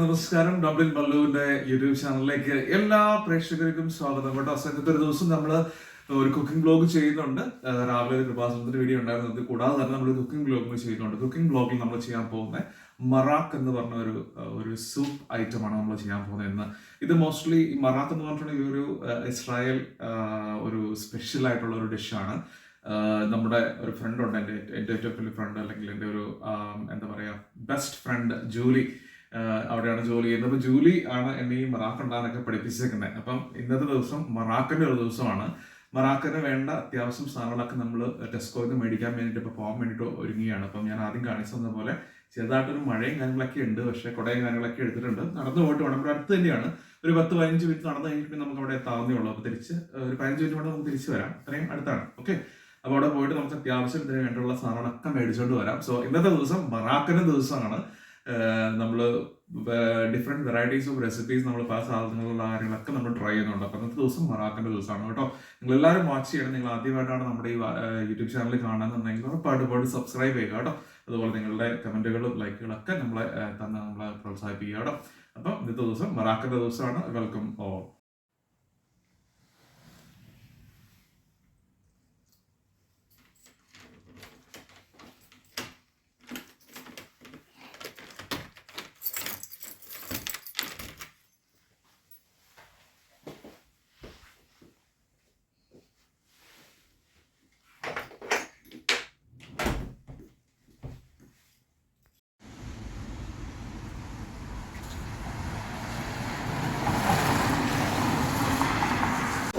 നമസ്കാരം. Dublin ബല്ലുവിന്റെ YouTube ചാനലിലേക്ക് എല്ലാ പ്രേക്ഷകർക്കും സ്വാഗതം കേട്ടോ. ഇന്നത്തെ ഒരു ദിവസം നമ്മൾ ഒരു കുക്കിംഗ് ബ്ലോഗ് ചെയ്യുന്നുണ്ട്. രാവിലെ ഒരു കൃപാസനത്തിന്റെ വീഡിയോ ഉണ്ടായിരുന്നത് കൂടാതെ തന്നെ നമ്മൾ കുക്കിംഗ് ബ്ലോഗ് ചെയ്യുന്നുണ്ട്. കുക്കിംഗ് ബ്ലോഗിൽ നമ്മൾ ചെയ്യാൻ പോകുന്നത് മറാക്ക് എന്ന് പറഞ്ഞ ഒരു സൂപ്പ് ഐറ്റമാണ് നമ്മൾ ചെയ്യാൻ പോകുന്നത് ഇന്ന്. ഇത് മോസ്റ്റ്ലി മറാക്ക് എന്ന് പറഞ്ഞിട്ടുണ്ടെങ്കിൽ ഒരു ഇസ്രായേൽ ഒരു സ്പെഷ്യൽ ആയിട്ടുള്ള ഒരു ഡിഷാണ്. നമ്മുടെ ഒരു ഫ്രണ്ട് ഉണ്ട്, എൻ്റെ ഏറ്റവും വലിയ ഫ്രണ്ട്, അല്ലെങ്കിൽ എൻ്റെ ഒരു എന്താ പറയുക ബെസ്റ്റ് ഫ്രണ്ട് ജൂലി, അവിടെയാണ് ജോലി ചെയ്യുന്നത്. അപ്പോൾ ജൂലി ആണ് എന്നെ ഈ മറാക്ക് ഉണ്ടാകാനൊക്കെ പഠിപ്പിച്ചേക്കുന്നത്. അപ്പം ഇന്നത്തെ ദിവസം മറാക്കിൻ്റെ ഒരു ദിവസമാണ്. മറാക്കിന് വേണ്ട അത്യാവശ്യം സാധനങ്ങളൊക്കെ നമ്മൾ ടെസ്കോയിൽ നിന്ന് മേടിക്കാൻ വേണ്ടിയിട്ട് ഇപ്പോൾ പോകാൻ വേണ്ടിയിട്ട് ഒരുങ്ങിയാണ്. അപ്പം ഞാൻ ആദ്യം കാണിച്ചു തന്ന പോലെ ചെറുതായിട്ടൊരു മഴയും കാര്യങ്ങളൊക്കെ ഉണ്ട്, പക്ഷേ കുടയും കാര്യങ്ങളൊക്കെ എടുത്തിട്ടുണ്ട്. നടന്നു പോയിട്ട് വേണം, ഇവിടെ അടുത്ത് തന്നെയാണ്. ഒരു 10-15 മിനിറ്റ് നടന്നു കഴിഞ്ഞിട്ട് നമുക്ക് അവിടെ എത്താവുന്നേ ഉള്ളൂ. അപ്പോൾ തിരിച്ച് ഒരു 15 മിനിറ്റ് കൊണ്ട് നമുക്ക് തിരിച്ച് വരാം, അത്രയും അടുത്താണ്. ഓക്കെ, അപ്പോൾ അവിടെ പോയിട്ട് നമുക്ക് അത്യാവശ്യം ഇതിന് വേണ്ടിയുള്ള സാധനങ്ങളൊക്കെ മേടിച്ചുകൊണ്ട് വരാം. സോ ഇന്നത്തെ ദിവസം മറാക്കിൻ്റെ ദിവസമാണ്. നമ്മൾ ഡിഫറെൻറ്റ് വെറൈറ്റീസ് ഓഫ് റെസിപ്പീസ്, നമ്മൾ പല സാധനങ്ങളുള്ള കാര്യങ്ങളൊക്കെ നമ്മൾ ട്രൈ ചെയ്യുന്നുണ്ട്. അപ്പോൾ ഇന്നത്തെ ദിവസം മറാക്കിൻ്റെ ദിവസമാണ് കേട്ടോ. നിങ്ങളെല്ലാവരും വാച്ച് ചെയ്യണം. നിങ്ങൾ ആദ്യമായിട്ടാണ് നമ്മുടെ ഈ യൂട്യൂബ് ചാനൽ കാണുന്നുണ്ടെങ്കിൽ ഉറപ്പായിട്ട് സബ്സ്ക്രൈബ് ചെയ്യുക കേട്ടോ. അതുപോലെ നിങ്ങളുടെ കമൻറ്റുകളും ലൈക്കുകളൊക്കെ നമ്മളെ പ്രോത്സാഹിപ്പിക്കുക കേട്ടോ. അപ്പം ഇന്നത്തെ ദിവസം മറാക്കിൻ്റെ ദിവസമാണ്. Welcome all.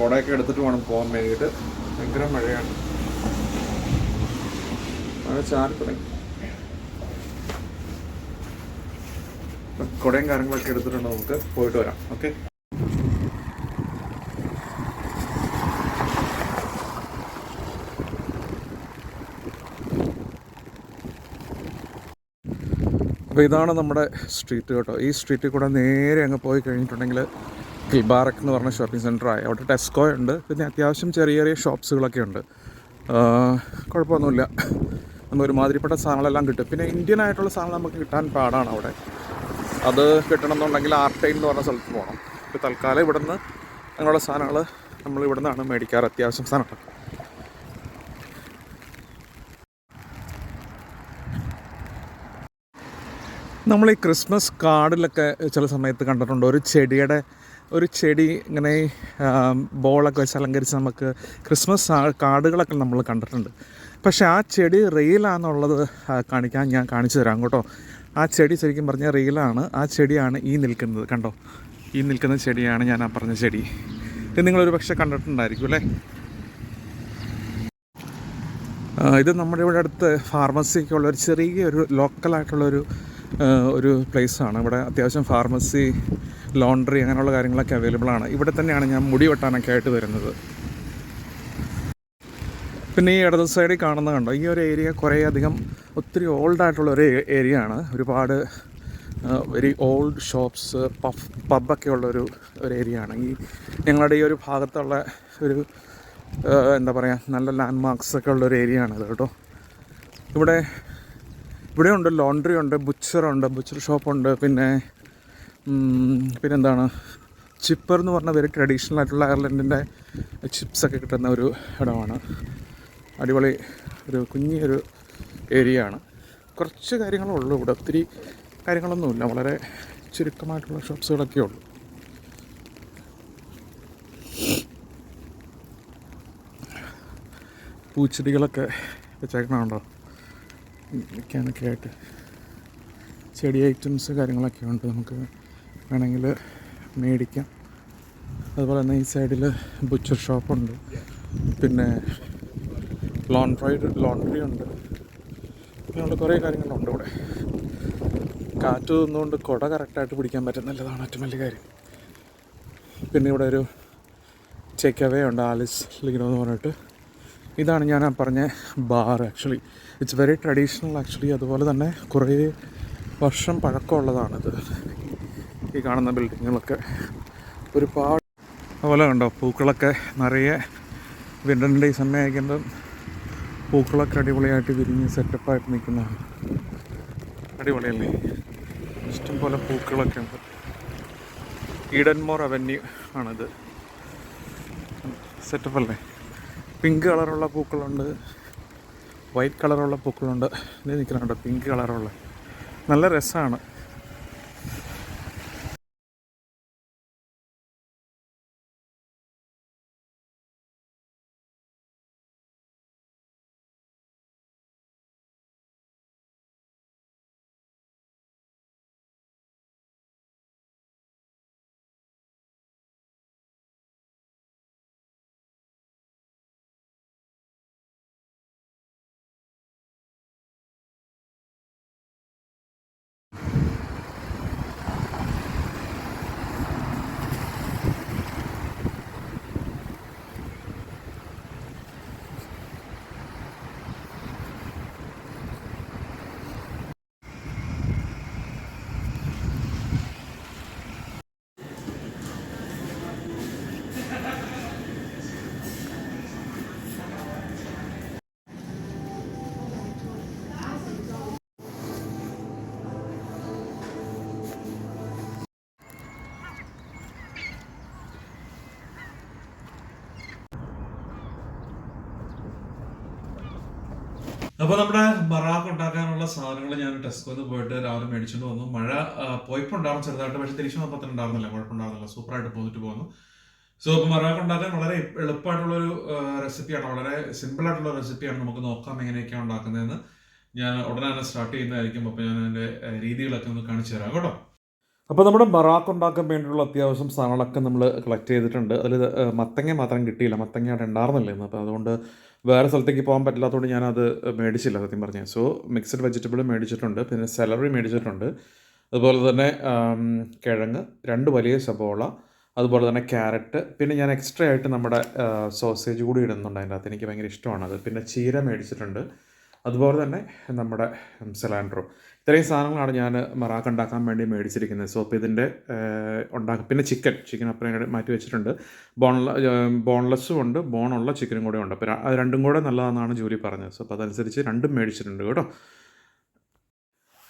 കുടയൊക്കെ എടുത്തിട്ട് വേണം പോകാൻ വേണ്ടിയിട്ട്. ഭയങ്കര മഴയാണ്, മഴ ചാരി തുടങ്ങി. കുടയും കാര്യങ്ങളൊക്കെ എടുത്തിട്ടുണ്ട്, നമുക്ക് പോയിട്ട് വരാം. ഓക്കെ, അപ്പോൾ ഇതാണ് നമ്മുടെ സ്ട്രീറ്റ് കേട്ടോ. ഈ സ്ട്രീറ്റിൽ കൂടെ നേരെ അങ്ങ് പോയി കഴിഞ്ഞിട്ടുണ്ടെങ്കിൽ കിൽബാറക് എന്ന് പറഞ്ഞ ഷോപ്പിംഗ് സെൻറ്ററായി. അവിടെ ടെസ്കോ ഉണ്ട്, പിന്നെ അത്യാവശ്യം ചെറിയ ചെറിയ ഷോപ്സുകളൊക്കെ ഉണ്ട്. കുഴപ്പമൊന്നുമില്ല, നമ്മൾ ഒരുമാതിരിപ്പെട്ട സാധനങ്ങളെല്ലാം കിട്ടും. പിന്നെ ഇന്ത്യൻ ആയിട്ടുള്ള സാധനം നമുക്ക് കിട്ടാൻ പാടാണ് അവിടെ. അത് കിട്ടണമെന്നുണ്ടെങ്കിൽ ആർട്ടൈൻ എന്ന് പറഞ്ഞ സ്ഥലത്ത് പോകണം. ഇപ്പോൾ തൽക്കാലം ഇവിടുന്ന് അങ്ങനെയുള്ള സാധനങ്ങൾ നമ്മൾ ഇവിടെ നിന്നാണ് മേടിക്കാറ്, അത്യാവശ്യം സാധനങ്ങൾ. നമ്മൾ ഈ ക്രിസ്മസ് കാർഡിലൊക്കെ ചില സമയത്ത് കണ്ടിട്ടുണ്ട്, ഒരു ചെടി ഇങ്ങനെ ബോളൊക്കെ വെച്ച് അലങ്കരിച്ച് നമുക്ക് ക്രിസ്മസ് കാർഡുകളൊക്കെ നമ്മൾ കണ്ടിട്ടുണ്ട്. പക്ഷേ ആ ചെടി റിയലാണെന്നുള്ളത് കാണിക്കാൻ ഞാൻ കാണിച്ചു തരാം കേട്ടോ. ആ ചെടി ശരിക്കും പറഞ്ഞാൽ റിയലാണ്. ആ ചെടിയാണ് ഈ നിൽക്കുന്നത്, കണ്ടോ? ഈ നിൽക്കുന്ന ചെടിയാണ് ഞാൻ ആ പറഞ്ഞ ചെടി. ഇത് നിങ്ങളൊരു പക്ഷേ കണ്ടിട്ടുണ്ടായിരിക്കും അല്ലേ. ഇത് നമ്മുടെ ഇവിടെ അടുത്ത് ഫാർമസിക്കുള്ള ഒരു ചെറിയൊരു ലോക്കലായിട്ടുള്ളൊരു പ്ലേസാണ്. ഇവിടെ അത്യാവശ്യം ഫാർമസി, ലോണ്ടറി അങ്ങനെയുള്ള കാര്യങ്ങളൊക്കെ അവൈലബിൾ ആണ്. ഇവിടെ തന്നെയാണ് ഞാൻ മുടി വെട്ടാനൊക്കെ ആയിട്ട് വരുന്നത്. പിന്നെ ഈ ഇടത് സൈഡിൽ കാണുന്നത് കണ്ടോ, ഈ ഒരു ഏരിയ കുറേ അധികം ഒത്തിരി ഓൾഡായിട്ടുള്ളൊരു ഏരിയ ആണ്. ഒരുപാട് വെരി ഓൾഡ് ഷോപ്സ്, പബ്ബൊക്കെ ഉള്ളൊരു ഏരിയ ആണ്. ഞങ്ങളുടെ ഈ ഒരു ഭാഗത്തുള്ള ഒരു എന്താ പറയുക, നല്ല ലാൻഡ് മാർക്സൊക്കെ ഉള്ളൊരു ഏരിയ ആണിത് കേട്ടോ. ഇവിടെ ഉണ്ട് ലോണ്ടറി ഉണ്ട്, ബുച്ചർ ഷോപ്പുണ്ട്, പിന്നെന്താണ് ചിപ്പർ എന്ന് പറഞ്ഞ വെരി ട്രഡീഷണൽ ആയിട്ടുള്ള അയർലൻഡിൻ്റെ ചിപ്സൊക്കെ കിട്ടുന്ന ഒരു ഇടമാണ്. അടിപൊളി കുഞ്ഞൊരു ഏരിയ ആണ്. കുറച്ച് കാര്യങ്ങളുള്ളൂ ഇവിടെ, ഒത്തിരി കാര്യങ്ങളൊന്നുമില്ല, വളരെ ചുരുക്കമായിട്ടുള്ള ഷോപ്സുകളൊക്കെ ഉള്ളൂ. പൂച്ചെടികളൊക്കെ വെച്ചേക്കണുണ്ടോ വിൽക്കാനൊക്കെ ആയിട്ട്. ചെടി ഐറ്റംസ് കാര്യങ്ങളൊക്കെ ഉണ്ട്, നമുക്ക് വേണമെങ്കിൽ മേടിക്കാം. അതുപോലെ തന്നെ ഈ സൈഡിൽ ബുച്ചർ ഷോപ്പുണ്ട്, പിന്നെ ലോണ്ടറി ഉണ്ട്, അങ്ങനെയുള്ള കുറേ കാര്യങ്ങളുണ്ട് ഇവിടെ. കാറ്റ് നിന്നുകൊണ്ട് കുട കറക്റ്റായിട്ട് പിടിക്കാൻ പറ്റുന്നില്ലതാണ് ഏറ്റവും വലിയ കാര്യം. പിന്നെ ഇവിടെ ഒരു ടേക്ക് അവേ ഉണ്ട്, ആലിസ് ലിഗ്നോ എന്ന് പറഞ്ഞിട്ട്. ഇതാണ് ഞാൻ പറഞ്ഞ bar. Actually it's very traditional actually. അതുപോലെ തന്നെ കുറേ വർഷം പഴക്കമുള്ളതാണിത്. ഈ കാണുന്ന ബിൽഡിങ്ങുകളൊക്കെ ഒരുപാട്. അതുപോലെ കണ്ടോ, പൂക്കളൊക്കെ നിറയെ വിൻ്ററിൻ്റെ ഈ സമയമായിരിക്കുമ്പം പൂക്കളൊക്കെ അടിപൊളിയായിട്ട് വിരിഞ്ഞ് സെറ്റപ്പായിട്ട് നിൽക്കുന്നതാണ്. അടിപൊളിയല്ലേ? ഇഷ്ടംപോലെ പൂക്കളൊക്കെ ഉണ്ട്. ഈഡൻമോർ അവന്യൂ ആണിത്. സെറ്റപ്പ് അല്ലേ? പിങ്ക് കളറുള്ള പൂക്കളുണ്ട്, വൈറ്റ് കളറുള്ള പൂക്കളുണ്ട്. ഇത് നിൽക്കുന്നുണ്ട് പിങ്ക് കളറുള്ള, നല്ല രസമാണ്. അപ്പോൾ നമ്മുടെ മറാക്ക് ഉണ്ടാക്കാനുള്ള സാധനങ്ങൾ ഞാൻ ടെസ്കോന്ന് പോയിട്ട് രാവിലെ മേടിച്ചുകൊണ്ട് വന്നു. മഴ പോയപ്പോണ്ടായിരുന്നു ചെറുതായിട്ട്, പക്ഷെ തിരിച്ചു വന്നപ്പോൾ ഉണ്ടായിരുന്നില്ല, കുഴപ്പമുണ്ടായിരുന്നില്ല, സൂപ്പറായിട്ട് പോയിട്ട് പോകുന്നു. സോ ഇപ്പോൾ മറാക്ക് ഉണ്ടാക്കാൻ വളരെ എളുപ്പമായിട്ടുള്ളൊരു റെസിപ്പിയാണ്, വളരെ സിമ്പിൾ ആയിട്ടുള്ള റെസിപ്പിയാണ്. നമുക്ക് നോക്കാം എങ്ങനെയൊക്കെയാണ് ഉണ്ടാക്കുന്നതെന്ന്. ഞാൻ ഉടനെ തന്നെ സ്റ്റാർട്ട് ചെയ്യുന്നതായിരിക്കും. അപ്പോൾ ഞാൻ അതിൻ്റെ രീതികളൊക്കെ ഒന്ന് കാണിച്ചു തരാം കേട്ടോ. അപ്പോൾ നമ്മുടെ മറാക്ക് ഉണ്ടാക്കാൻ വേണ്ടിയിട്ടുള്ള അത്യാവശ്യം സാധനങ്ങളൊക്കെ നമ്മൾ കളക്ട് ചെയ്തിട്ടുണ്ട്. അതിൽ മത്തങ്ങ മാത്രം കിട്ടിയില്ല, മത്തങ്ങ അവിടെ ഉണ്ടായിരുന്നില്ല ഇന്ന്. അപ്പോൾ അതുകൊണ്ട് വേറെ സ്ഥലത്തേക്ക് പോകാൻ പറ്റില്ലാത്തതുകൊണ്ട് ഞാനത് മേടിച്ചില്ല സത്യം പറഞ്ഞാൽ. സോ മിക്സഡ് വെജിറ്റബിൾ മേടിച്ചിട്ടുണ്ട്, പിന്നെ സെലറി മേടിച്ചിട്ടുണ്ട്, അതുപോലെ തന്നെ കിഴങ്ങ്, 2 വലിയ സബോള, അതുപോലെ തന്നെ ക്യാരറ്റ്, പിന്നെ ഞാൻ എക്സ്ട്രാ ആയിട്ട് നമ്മുടെ സോസേജ് കൂടി ഇടുന്നുണ്ട് അതിൻ്റെ അകത്ത്, എനിക്ക് ഭയങ്കര ഇഷ്ടമാണത്. പിന്നെ ചീര മേടിച്ചിട്ടുണ്ട്, അതുപോലെ തന്നെ നമ്മുടെ സെലാൻഡ്രോ. ഇത്രയും സാധനങ്ങളാണ് ഞാൻ മറാക്ക് ഉണ്ടാക്കാൻ വേണ്ടി മേടിച്ചിരിക്കുന്നത്. സോ അപ്പോൾ ഇതിൻ്റെ പിന്നെ ചിക്കൻ അപ്പുറം മാറ്റി വെച്ചിട്ടുണ്ട്. ബോൺലെസ്സും ഉണ്ട്, ബോണുള്ള ചിക്കനും കൂടെ ഉണ്ട്. അപ്പോൾ അത് രണ്ടും കൂടെ നല്ലതാണെന്നാണ് ജൂലി പറഞ്ഞത്. സോ അപ്പോൾ അതനുസരിച്ച് രണ്ടും മേടിച്ചിട്ടുണ്ട് കേട്ടോ.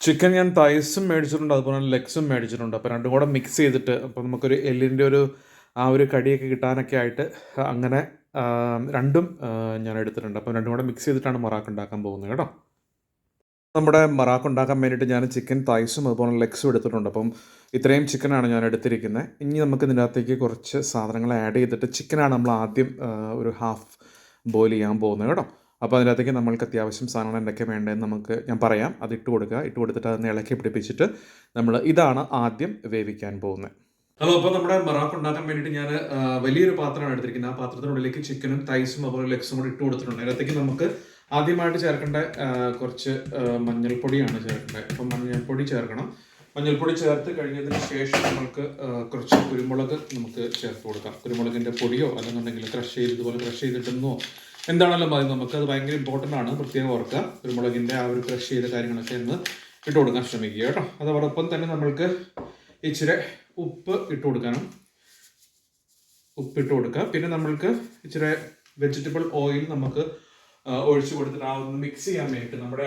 ചിക്കൻ ഞാൻ തൈസും മേടിച്ചിട്ടുണ്ട്, അതുപോലെ തന്നെ ലെഗ്സും മേടിച്ചിട്ടുണ്ട്. അപ്പോൾ രണ്ടും കൂടെ മിക്സ് ചെയ്തിട്ട്, അപ്പോൾ നമുക്കൊരു എല്ലിൻ്റെ ആ ഒരു കടിയൊക്കെ കിട്ടാനൊക്കെ ആയിട്ട് അങ്ങനെ രണ്ടും ഞാൻ എടുത്തിട്ടുണ്ട്. അപ്പം രണ്ടും കൂടെ മിക്സ് ചെയ്തിട്ടാണ് മറാക്ക് ഉണ്ടാക്കാൻ പോകുന്നത് കേട്ടോ. നമ്മുടെ മറാക്ക് ഉണ്ടാക്കാൻ വേണ്ടിയിട്ട് ഞാൻ ചിക്കൻ തൈസും അതുപോലെ ലെഗ്സും എടുത്തിട്ടുണ്ട്. അപ്പം ഇത്രയും ചിക്കനാണ് ഞാൻ എടുത്തിരിക്കുന്നത്. ഇനി നമുക്ക് ഇതിൻ്റെ അകത്തേക്ക് കുറച്ച് സാധനങ്ങൾ ആഡ് ചെയ്തിട്ട്, ചിക്കനാണ് നമ്മൾ ആദ്യം ഒരു ഹാഫ് ബോയിൽ ചെയ്യാൻ പോകുന്നത് കേട്ടോ. അപ്പോൾ അതിനകത്തേക്ക് നമ്മൾക്ക് അത്യാവശ്യം സാധനങ്ങൾ എന്തൊക്കെ വേണ്ടതെന്ന് ഞാൻ പറയാം. അത് ഇട്ട് കൊടുത്തിട്ട് അതൊന്ന് ഇളക്കി പിടിപ്പിച്ചിട്ട് ഇതാണ് ആദ്യം വേവിക്കാൻ പോകുന്നത്. ഹലോ, അപ്പോൾ നമ്മുടെ മറാക്ക് ഉണ്ടാക്കാൻ വേണ്ടിയിട്ട് ഞാൻ വലിയൊരു പാത്രമാണ് എടുത്തിരിക്കുന്നത്. ആ പാത്രത്തിനുള്ളിലേക്ക് ചിക്കനും തൈസും അതുപോലെ ലെഗ്സും കൂടി ഇട്ട് കൊടുത്തിട്ടുണ്ട്. അതിനകത്തേക്ക് നമുക്ക് ആദ്യമായിട്ട് ചേർക്കേണ്ട കുറച്ച് മഞ്ഞൾപ്പൊടിയാണ് ചേർക്കേണ്ടത്. അപ്പം മഞ്ഞൾപ്പൊടി ചേർക്കണം. മഞ്ഞൾപ്പൊടി ചേർത്ത് കഴിഞ്ഞതിന് ശേഷം നമുക്ക് കുറച്ച് കുരുമുളക് നമുക്ക് ചേർത്ത് കൊടുക്കാം. കുരുമുളകിൻ്റെ പൊടിയോ അല്ലെന്നുണ്ടെങ്കിൽ ഇതുപോലെ ക്രഷ് ചെയ്തിട്ടെന്നോ എന്താണല്ലോ മതി. നമുക്കത് ഭയങ്കര ഇമ്പോർട്ടൻ്റ് ആണ്, പ്രത്യേകം ഓർക്കുക. കുരുമുളകിൻ്റെ ആ ഒരു ക്രഷ് ചെയ്ത കാര്യങ്ങളൊക്കെ ഒന്ന് ഇട്ട് കൊടുക്കാൻ ശ്രമിക്കുക കേട്ടോ. അതോടൊപ്പം തന്നെ നമ്മൾക്ക് ഇച്ചിരി ഉപ്പ് ഇട്ട് കൊടുക്കണം. പിന്നെ നമ്മൾക്ക് ഇച്ചിരി വെജിറ്റബിൾ ഓയിൽ നമുക്ക് ഒഴിച്ചു കൊടുത്തിട്ട് ആ ഒന്ന് മിക്സ് ചെയ്യാൻ വേണ്ടിയിട്ട്, നമ്മുടെ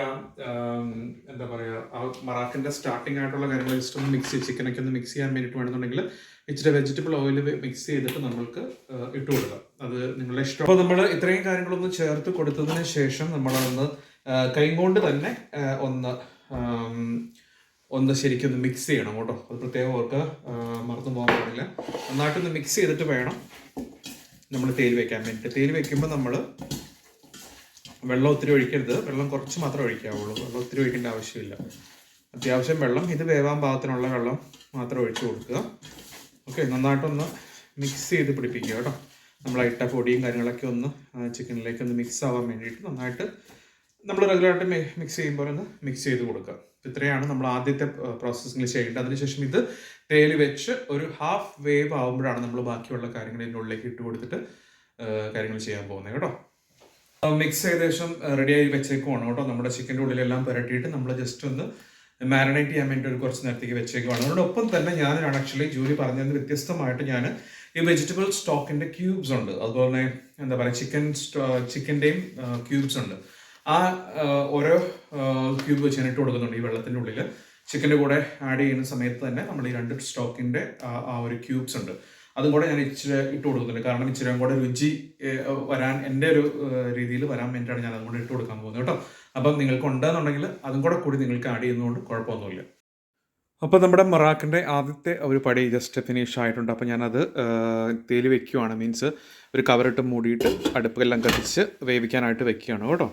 എന്താ പറയുക, ആ മറാക്കിൻ്റെ സ്റ്റാർട്ടിംഗ് ആയിട്ടുള്ള കാര്യങ്ങൾ ജസ്റ്റ് ഒന്ന് ചിക്കനൊക്കെ ഒന്ന് മിക്സ് ചെയ്യാൻ വേണ്ടിയിട്ട് വേണമെന്നുണ്ടെങ്കിൽ ഇച്ചിരി വെജിറ്റബിൾ ഓയിൽ മിക്സ് ചെയ്തിട്ട് നമ്മൾക്ക് ഇട്ട് കൊടുക്കാം. അത് നിങ്ങളുടെ ഇഷ്ടം. അപ്പോൾ നമ്മൾ ഇത്രയും കാര്യങ്ങളൊന്ന് ചേർത്ത് കൊടുത്തതിന് ശേഷം നമ്മളതൊന്ന് കൈ കൊണ്ട് തന്നെ ഒന്ന് ശരിക്കും ഒന്ന് മിക്സ് ചെയ്യണം കേട്ടോ. അത് പ്രത്യേകം ഓർക്ക് മറന്നു പോകാൻ പാടില്ല. നന്നായിട്ടൊന്ന് മിക്സ് ചെയ്തിട്ട് വേണം നമ്മൾ തേയിൽ വെക്കാൻ വേണ്ടിയിട്ട്. തേയിൽ വെക്കുമ്പോൾ നമ്മൾ വെള്ളം ഒത്തിരി ഒഴിക്കരുത്, വെള്ളം കുറച്ച് മാത്രമേ ഒഴിക്കാവുള്ളൂ. വെള്ളം ഒത്തിരി ഒഴിക്കേണ്ട ആവശ്യമില്ല. അത്യാവശ്യം വെള്ളം, ഇത് വേവാൻ പാകത്തിനുള്ള വെള്ളം മാത്രം ഒഴിച്ചു കൊടുക്കുക. ഓക്കെ, നന്നായിട്ടൊന്ന് മിക്സ് ചെയ്ത് പിടിപ്പിക്കുക കേട്ടോ. നമ്മളിട്ട പൊടിയും കാര്യങ്ങളൊക്കെ ഒന്ന് ചിക്കനിലേക്ക് ഒന്ന് മിക്സ് ആവാൻ വേണ്ടിയിട്ട് നന്നായിട്ട് നമ്മൾ റെഗുലറായിട്ട് മിക്സ് ചെയ്യുമ്പോൾ ഒന്ന് മിക്സ് ചെയ്ത് കൊടുക്കുക. ഇത്രയാണ് നമ്മൾ ആദ്യത്തെ പ്രോസസ്സിങ്ങിൽ ചെയ്യേണ്ടത്. അതിനുശേഷം ഇത് തേയിൽ വെച്ച് ഒരു ഹാഫ് വേവ് ആകുമ്പോഴാണ് നമ്മൾ ബാക്കിയുള്ള കാര്യങ്ങൾ ഇതിൻ്റെ ഉള്ളിലേക്ക് ഇട്ട് കൊടുത്തിട്ട് കാര്യങ്ങൾ ചെയ്യാൻ പോകുന്നത് കേട്ടോ. മിക്സ് ഏകദേശം റെഡിയായി വെച്ചേക്കുവാണ് കേട്ടോ. നമ്മുടെ ചിക്കൻ്റെ ഉള്ളിലെല്ലാം പുരട്ടിയിട്ട് നമ്മൾ ജസ്റ്റ് ഒന്ന് മാരിനേറ്റ് ചെയ്യാൻ വേണ്ടി ഒരു കുറച്ച് നേരത്തേക്ക് വെച്ചേക്കുവാണ്. അതോടൊപ്പം തന്നെ ഞാൻ ആക്ച്വലി ജൂലി പറഞ്ഞതിന് വ്യത്യസ്തമായിട്ട് ഞാൻ ഈ വെജിറ്റബിൾ സ്റ്റോക്കിൻ്റെ ക്യൂബ്സ് ഉണ്ട്, അതുപോലെ തന്നെ എന്താ പറയുക ചിക്കൻ്റെയും ക്യൂബ്സ് ഉണ്ട്. ആ ഓരോ ക്യൂബ് വെച്ച് ഞാൻ ഇട്ട് കൊടുക്കുന്നുണ്ട് ഈ വെള്ളത്തിൻ്റെ ഉള്ളിൽ. ചിക്കൻ്റെ കൂടെ ആഡ് ചെയ്യുന്ന സമയത്ത് തന്നെ നമ്മൾ ഈ 2 സ്റ്റോക്കിൻ്റെ ആ ഒരു ക്യൂബ്സ് ഉണ്ട് അതും കൂടെ ഞാൻ ഇച്ചിരി ഇട്ട് കൊടുക്കുന്നുണ്ട്. കാരണം ഇച്ചിരി കൂടെ രുചി വരാൻ എൻ്റെ ഒരു രീതിയിൽ വരാൻ വേണ്ടിയിട്ടാണ് ഞാൻ അതുകൊണ്ട് ഇട്ട് കൊടുക്കാൻ പോകുന്നത് കേട്ടോ. അപ്പം നിങ്ങൾക്ക് ഉണ്ടെന്നുണ്ടെങ്കിൽ അതും കൂടി നിങ്ങൾക്ക് ആഡ് ചെയ്യുന്നതുകൊണ്ട് കുഴപ്പമൊന്നുമില്ല. അപ്പോൾ നമ്മുടെ മൊറാക്കിൻ്റെ ആദ്യത്തെ ഒരു പടി ജസ്റ്റ് ഫിനിഷ് ആയിട്ടുണ്ട്. അപ്പോൾ ഞാനത് തേല് വെക്കുകയാണ്, മീൻസ് ഒരു കവറിട്ട് മൂടിയിട്ട് അടുപ്പെല്ലാം കത്തിച്ച് വേവിക്കാനായിട്ട് വെക്കുകയാണ് കേട്ടോ.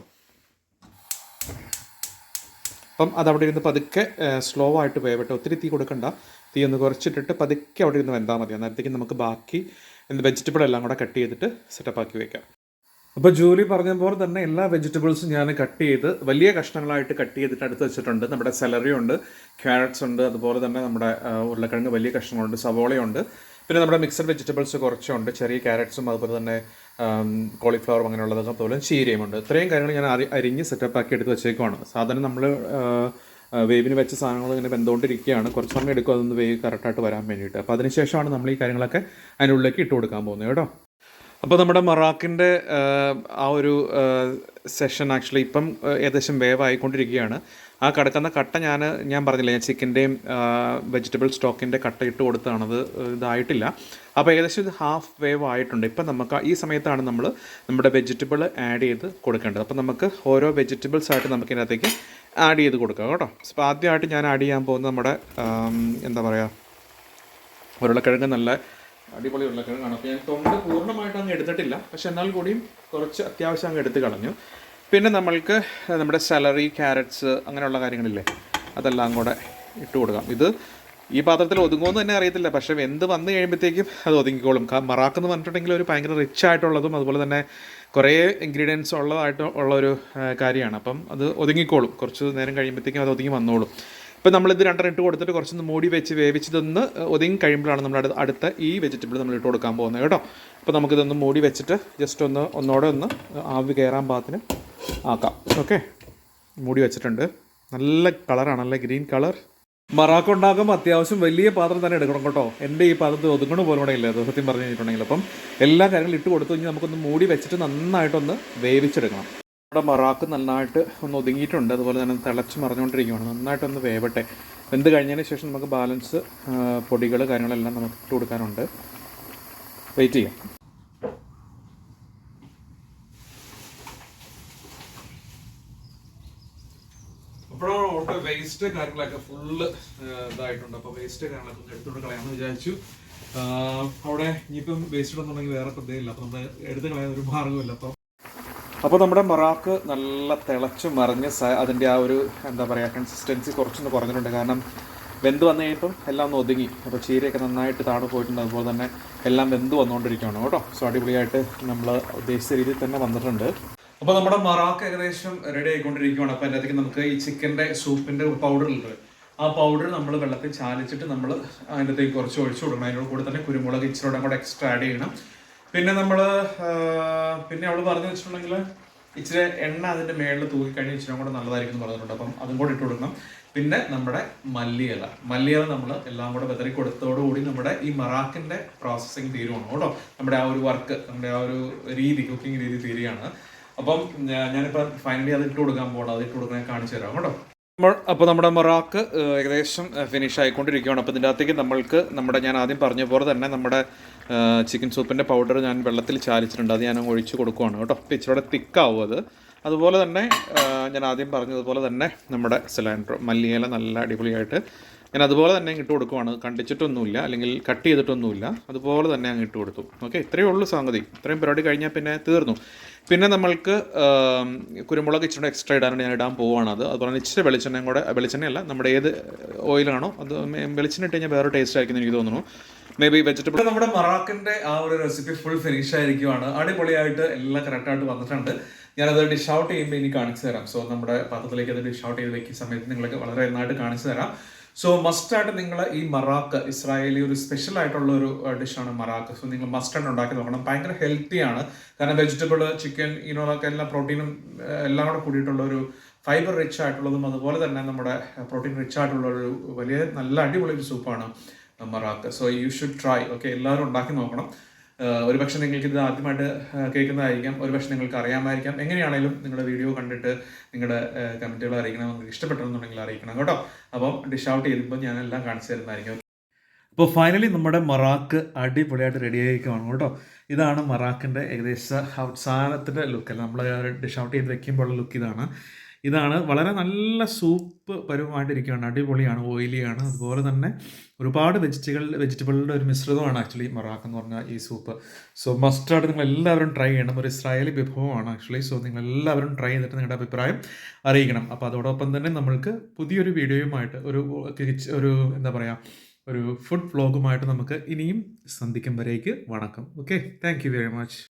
അപ്പം അതവിടെ ഇരുന്ന് പതുക്കെ സ്ലോ ആയിട്ട് വേവട്ടെ, ഒത്തിരി തീ കൊടുക്കണ്ട, തീ ഒന്ന് കുറച്ചിട്ടിട്ട് പതുക്കെ അവിടെ ഇരുന്ന് വെന്താൽ മതി. അന്നേരത്തേക്ക് നമുക്ക് ബാക്കി വെജിറ്റബിൾ എല്ലാം കൂടെ കട്ട് ചെയ്തിട്ട് സെറ്റപ്പാക്കി വെക്കാം. അപ്പോൾ ജൂലി പറഞ്ഞ പോലെ തന്നെ എല്ലാ വെജിറ്റബിൾസും ഞാൻ കട്ട് ചെയ്ത് വലിയ കഷ്ണങ്ങളായിട്ട് കട്ട് ചെയ്തിട്ട് അടുത്ത് വെച്ചിട്ടുണ്ട്. നമ്മുടെ സെലറി ഉണ്ട്, ക്യാരറ്റ്സ് ഉണ്ട്, അതുപോലെ തന്നെ നമ്മുടെ ഉരുളക്കിഴങ്ങ് വലിയ കഷ്ണങ്ങളുണ്ട്, സവോളയുണ്ട്, പിന്നെ നമ്മുടെ മിക്സഡ് വെജിറ്റബിൾസ് കുറച്ചുണ്ട്, ചെറിയ ക്യാരറ്റ്സും അതുപോലെ തന്നെ കോളിഫ്ലവറും അങ്ങനെയുള്ളതൊക്കെ പോലെ ചീരയുമുണ്ട്. ഇത്രയും കാര്യങ്ങൾ ഞാൻ അരിഞ്ഞ് സെറ്റപ്പാക്കി എടുത്ത് വെച്ചേക്കുവാണ്. സാധാരണ നമ്മൾ വേവിന് വെച്ച സാധനങ്ങൾ ഇങ്ങനെ വെന്തുകൊണ്ടിരിക്കുകയാണ്, കുറച്ച് സമയം എടുക്കും അതൊന്ന് വേവ് കറക്റ്റായിട്ട് വരാൻ വേണ്ടിയിട്ട്. അപ്പോൾ അതിനുശേഷമാണ് നമ്മൾ ഈ കാര്യങ്ങളൊക്കെ അതിനുള്ളിലേക്ക് ഇട്ട് കൊടുക്കാൻ പോകുന്നത് കേട്ടോ. അപ്പോൾ നമ്മുടെ മൊറാക്കിൻ്റെ ആ ഒരു സെഷൻ ആക്ച്വലി ഇപ്പം ഏകദേശം വേവ് ആയിക്കൊണ്ടിരിക്കുകയാണ്. ആ കിടക്കുന്ന കട്ട ഞാൻ പറഞ്ഞില്ല, ഞാൻ ചിക്കൻ്റെയും വെജിറ്റബിൾ സ്റ്റോക്കിൻ്റെ കട്ട ഇട്ട് കൊടുത്താണത്, ഇതായിട്ടില്ല. അപ്പോൾ ഏകദേശം ഇത് ഹാഫ് വേവ് ആയിട്ടുണ്ട്. ഇപ്പം നമുക്ക് ഈ സമയത്താണ് നമ്മൾ നമ്മുടെ വെജിറ്റബിൾ ആഡ് ചെയ്ത് കൊടുക്കേണ്ടത്. അപ്പോൾ നമുക്ക് ഓരോ വെജിറ്റബിൾസ് ആയിട്ട് നമുക്ക് ഇതിനകത്തേക്ക് ആഡ് ചെയ്ത് കൊടുക്കാം കേട്ടോ. അപ്പോൾ ആദ്യമായിട്ട് ഞാൻ ആഡ് ചെയ്യാൻ പോകുന്നത് നമ്മുടെ എന്താ പറയുക, ഉരുളക്കിഴങ്ങ് നല്ല അടിപൊളി ഉരുളക്കിഴങ്ങാണ്. അപ്പോൾ ഞാൻ തൊണ്ട് പൂർണ്ണമായിട്ട് അങ്ങ് എടുത്തിട്ടില്ല, പക്ഷെ എന്നാൽ കൂടിയും കുറച്ച് അത്യാവശ്യം അങ്ങ് എടുത്ത് കളഞ്ഞു. പിന്നെ നമ്മൾക്ക് നമ്മുടെ സെലറി, ക്യാരറ്റ്സ് അങ്ങനെയുള്ള കാര്യങ്ങളില്ലേ, അതെല്ലാം കൂടെ ഇട്ട് കൊടുക്കാം. ഇത് ഈ പാത്രത്തിൽ ഒതുങ്ങുമെന്ന് തന്നെ അറിയത്തില്ല, പക്ഷേ വെന്ത് വന്ന് കഴിയുമ്പോഴത്തേക്കും അത് ഒതുങ്ങിക്കോളും. മൊറാക്ക് എന്ന് പറഞ്ഞിട്ടുണ്ടെങ്കിൽ ഒരു ഭയങ്കര റിച്ച് ആയിട്ടുള്ളതും അതുപോലെ തന്നെ കുറേ ഇൻഗ്രീഡിയൻസ് ഉള്ളൊരു കാര്യമാണ്. അപ്പം അത് ഒതുങ്ങിക്കോളും, കുറച്ച് നേരം കഴിയുമ്പോഴത്തേക്കും അത് ഒതുങ്ങി വന്നോളും. ഇപ്പം നമ്മളിത് രണ്ടെണ്ണം ഇട്ട് കൊടുത്തിട്ട് കുറച്ചൊന്ന് മൂടി വെച്ച് വേവിച്ചതൊന്ന് ഒതുങ്ങി കഴിയുമ്പോഴാണ് നമ്മൾ അടുത്ത ഈ വെജിറ്റബിൾ നമ്മൾ ഇട്ട് കൊടുക്കാൻ പോകുന്നത് കേട്ടോ. അപ്പോൾ നമുക്കിതൊന്ന് മൂടി വെച്ചിട്ട് ജസ്റ്റ് ഒന്നോടെ ഒന്ന് ആവി കയറാൻ പാകത്തിന് ആക്കാം. ഓക്കെ, മൂടി വെച്ചിട്ടുണ്ട്. നല്ല കളറാണ്, നല്ല ഗ്രീൻ കളർ. മൊറാക്ക് ഉണ്ടാക്കുമ്പോൾ അത്യാവശ്യം വലിയ പാത്രം തന്നെ എടുക്കണം കേട്ടോ. എൻ്റെ ഈ പാത്രത്തിൽ ഒതുങ്ങണ പോലും കൂടെ ഇല്ല, അത് സത്യം പറഞ്ഞു കഴിഞ്ഞിട്ടുണ്ടെങ്കിൽ. അപ്പം എല്ലാ കാര്യങ്ങളും ഇട്ട് കൊടുത്തു കഴിഞ്ഞാൽ നമുക്കൊന്ന് മൂടി വെച്ചിട്ട് നന്നായിട്ടൊന്ന് വേവിച്ചെടുക്കണം. നമ്മുടെ മൊറാക്ക് നന്നായിട്ട് ഒന്ന് ഒതുങ്ങിയിട്ടുണ്ട്, അതുപോലെ തന്നെ തിളച്ച് മറിഞ്ഞുകൊണ്ടിരിക്കുകയാണ്. നന്നായിട്ടൊന്ന് വേവട്ടെ. വെന്ത് കഴിഞ്ഞതിന് ശേഷം നമുക്ക് ബാലൻസ് പൊടികൾ കാര്യങ്ങളെല്ലാം നമുക്ക് ഇട്ട് കൊടുക്കാനുണ്ട്. വെയിറ്റ് ചെയ്യാം. അപ്പോഴോട്ട് വേസ്റ്റ് കാര്യങ്ങളൊക്കെ ഫുള്ള് ഇതായിട്ടുണ്ട്. അപ്പോൾ വേസ്റ്റ് കാര്യങ്ങളൊക്കെ ഒന്ന് എടുത്തുകൊണ്ട് കളയാമെന്ന് വിചാരിച്ചു. അവിടെ ഇനിയിപ്പം വേസ്റ്റ് ഇടുന്നുണ്ടെങ്കിൽ വേറെ പ്രത്യേകമില്ല, അപ്പോൾ നമ്മൾ എടുത്ത് കളയാൻ ഒരു മാർഗ്ഗമില്ല. അപ്പോൾ നമ്മുടെ മൊറാക്ക് നല്ല തിളച്ച് മറിഞ്ഞ് അതിൻ്റെ ആ ഒരു എന്താ പറയുക കൺസിസ്റ്റൻസി കുറച്ചൊന്ന് കുറഞ്ഞിട്ടുണ്ട്. കാരണം വെന്ത് വന്നു കഴിയുമ്പം എല്ലാം ഒന്ന് ഒതുങ്ങി. അപ്പോൾ ചീരയൊക്കെ നന്നായിട്ട് താഴെ പോയിട്ടുണ്ട്, അതുപോലെ തന്നെ എല്ലാം വെന്ത് വന്നുകൊണ്ടിരിക്കുകയാണ് കേട്ടോ. സോ അടിപൊളിയായിട്ട് നമ്മൾ ഉദ്ദേശിച്ച രീതിയിൽ തന്നെ വന്നിട്ടുണ്ട്. അപ്പോൾ നമ്മുടെ മൊറാക്ക് ഏകദേശം റെഡി ആയിക്കൊണ്ടിരിക്കുകയാണ്. അപ്പോൾ അതിനകത്തേക്ക് നമുക്ക് ഈ ചിക്കൻ്റെ സൂപ്പിൻ്റെ പൗഡറുണ്ട്, ആ പൗഡർ നമ്മൾ വെള്ളത്തിൽ ചാലിച്ചിട്ട് നമ്മൾ അതിനകത്തേക്ക് കുറച്ച് ഒഴിച്ചു കൊടുക്കണം. അതിനോട് കൂടെ തന്നെ കുരുമുളക് ഇച്ചിരി കൂടെ എക്സ്ട്രാ ആഡ് ചെയ്യണം. പിന്നെ അവൾ പറഞ്ഞു വെച്ചിട്ടുണ്ടെങ്കിൽ ഇച്ചിരി എണ്ണ അതിൻ്റെ മേളിൽ തൂക്കിക്കഴിഞ്ഞ് ഇച്ചിരി കൂടെ നല്ലതായിരിക്കും എന്ന് പറഞ്ഞിട്ടുണ്ട്. അപ്പം അതും കൂടെ ഇട്ട് കൊടുക്കണം. പിന്നെ നമ്മുടെ മല്ലിയില നമ്മൾ എല്ലാം കൂടെ വെതറി കൊടുത്തോടുകൂടി നമ്മുടെ ഈ മൊറാക്കിൻ്റെ പ്രോസസ്സിങ് തീരുവാണ് കേട്ടോ. നമ്മുടെ ആ ഒരു വർക്ക്, നമ്മുടെ ആ ഒരു രീതി, കുക്കിംഗ് രീതി തീരുകയാണ്. അപ്പം ഞാനിപ്പോൾ ഫൈനലി അത് ഇട്ട് കൊടുക്കാൻ പോകണം. അത് ഇട്ട് കൊടുക്കാൻ കാണിച്ചു തരാം കേട്ടോ. അപ്പോൾ നമ്മുടെ മൊറാക്ക് ഏകദേശം ഫിനിഷ് ആയിക്കൊണ്ടിരിക്കുകയാണ്. അപ്പോൾ ഇതിൻ്റെ അകത്തേക്ക് ഞാൻ ആദ്യം പറഞ്ഞ പോലെ തന്നെ നമ്മുടെ ചിക്കൻ സൂപ്പിൻ്റെ പൗഡർ ഞാൻ വെള്ളത്തിൽ ചാലിച്ചിട്ടുണ്ട്, അത് ഞാൻ ഒഴിച്ച് കൊടുക്കുകയാണ് കേട്ടോ. അപ്പോൾ ഇച്ചിരി തിക്കാവും അത്. അതുപോലെ തന്നെ ഞാൻ ആദ്യം പറഞ്ഞതുപോലെ തന്നെ നമ്മുടെ സിലിണ്ടർ മല്ലിയില നല്ല അടിപൊളിയായിട്ട് ഞാൻ അതുപോലെ തന്നെ ഇട്ട് കൊടുക്കുവാണ്. കണ്ടിച്ചിട്ടൊന്നുമില്ല, അല്ലെങ്കിൽ കട്ട് ചെയ്തിട്ടൊന്നുമില്ല, അതുപോലെ തന്നെ അങ്ങ് ഇട്ട് കൊടുത്തു. ഓക്കെ, ഇത്രയേ ഉള്ളൂ സംഗതി. ഇത്രയും പരിപാടി കഴിഞ്ഞാൽ പിന്നെ തീർന്നു. പിന്നെ നമ്മൾക്ക് കുരുമുളക് ഇച്ചിരി എക്സ്ട്രാ ഇടാനാണ് ഞാൻ ഇടാൻ പോവുകയാണ്. അതുപോലെ തന്നെ ഇച്ചിരി വെളിച്ചെണ്ണയല്ല, നമ്മുടെ ഏത് ഓയിലാണോ അത് വെളിച്ചെണ്ണ ഇട്ട് കഴിഞ്ഞാൽ വേറെ ടേസ്റ്റ് ആയിരിക്കും എനിക്ക് തോന്നുന്നു. May be vegetable. നമ്മുടെ മൊറാക്കിൻ്റെ ആ ഒരു റെസിപ്പി ഫുൾ ഫിനിഷ് ആയിരിക്കുവാണ്. അടിപൊളിയായിട്ട് എല്ലാം കറക്റ്റായിട്ട് വന്നിട്ടുണ്ട്. ഞാനത് ഡിഷ് ഔട്ട് ചെയ്യുമ്പോൾ ഇനി കാണിച്ചു തരാം. സോ നമ്മുടെ പാത്രത്തിലേക്ക് അത് ഡിഷ് ഔട്ട് ചെയ്ത് വെക്കുന്ന സമയത്ത് നിങ്ങൾക്ക് വളരെ നന്നായിട്ട് കാണിച്ചു തരാം. സോ മസ്റ്റായിട്ട് നിങ്ങൾ ഈ മൊറാക്ക്, ഇസ്രായേലി ഒരു സ്പെഷ്യൽ ആയിട്ടുള്ള ഒരു ഡിഷാണ് മൊറാക്ക്. സോ നിങ്ങൾ മസ്റ്റായിട്ട് ഉണ്ടാക്കി നോക്കണം. ഭയങ്കര ഹെൽത്തിയാണ്. കാരണം വെജിറ്റബിൾ, ചിക്കൻ, ഇതിനോടൊക്കെ എല്ലാ പ്രോട്ടീനും എല്ലാം കൂടെ കൂടിയിട്ടുള്ള ഒരു ഫൈബർ റിച്ച് ആയിട്ടുള്ളതും അതുപോലെ തന്നെ നമ്മുടെ പ്രോട്ടീൻ റിച്ച് ആയിട്ടുള്ള ഒരു വലിയ നല്ല അടിപൊളി ഒരു സൂപ്പാണ് മൊറാക്ക്. So you should try. Okay, എല്ലാവരും ഉണ്ടാക്കി നോക്കണം. ഒരുപക്ഷെ നിങ്ങൾക്ക് ഇത് ആദ്യമായിട്ട് കേൾക്കുന്നതായിരിക്കാം, ഒരുപക്ഷെ നിങ്ങൾക്ക് അറിയാമായിരിക്കാം. എങ്ങനെയാണെങ്കിലും നിങ്ങളുടെ വീഡിയോ കണ്ടിട്ട് നിങ്ങളുടെ കമൻറ്റുകൾ അറിയിക്കണം, നിങ്ങൾക്ക് ഇഷ്ടപ്പെട്ടെന്നുണ്ടെങ്കിൽ അറിയിക്കണം കേട്ടോ. അപ്പം ഡിഷ് ഔട്ട് ചെയ്യുമ്പോൾ ഞാനെല്ലാം കാണിച്ചു തരുന്നതായിരിക്കും. അപ്പോൾ ഫൈനലി നമ്മുടെ മറാക്ക് അടിപൊളിയായിട്ട് റെഡി ആയിരിക്കുകയാണ് കേട്ടോ. ഇതാണ് മറാക്കിൻ്റെ ഏകദേശ അവസാനത്തിൻ്റെ ലുക്ക്, അല്ല നമ്മൾ ഡിഷ് ഔട്ട് ചെയ്ത് വെക്കുമ്പോഴുള്ള ലുക്ക് ഇതാണ് വളരെ നല്ല സൂപ്പ് പരുവമായിട്ടിരിക്കുകയാണ്. അടിപൊളിയാണ്, ഓയിലിയാണ്, അതുപോലെ തന്നെ ഒരുപാട് വെജിറ്റബിളുടെ ഒരു മിശ്രിതമാണ് ആക്ച്വലി മറാക്ക് എന്ന് പറഞ്ഞാൽ ഈ സൂപ്പ്. സോ മസ്റ്റായിട്ട് നിങ്ങൾ എല്ലാവരും ട്രൈ ചെയ്യണം. ഒരു ഇസ്രായേലി വിഭവമാണ് ആക്ച്വലി. സോ നിങ്ങൾ എല്ലാവരും ട്രൈ ചെയ്തിട്ട് നിങ്ങളുടെ അഭിപ്രായം അറിയിക്കണം. അപ്പോൾ അതോടൊപ്പം തന്നെ നമ്മൾക്ക് പുതിയൊരു വീഡിയോയുമായിട്ട് ഒരു എന്താ പറയുക, ഒരു ഫുഡ് വ്ളോഗുമായിട്ട് നമുക്ക് ഇനിയും സന്ധിക്കും വരേക്ക് വണക്കം. Okay, thank you very much.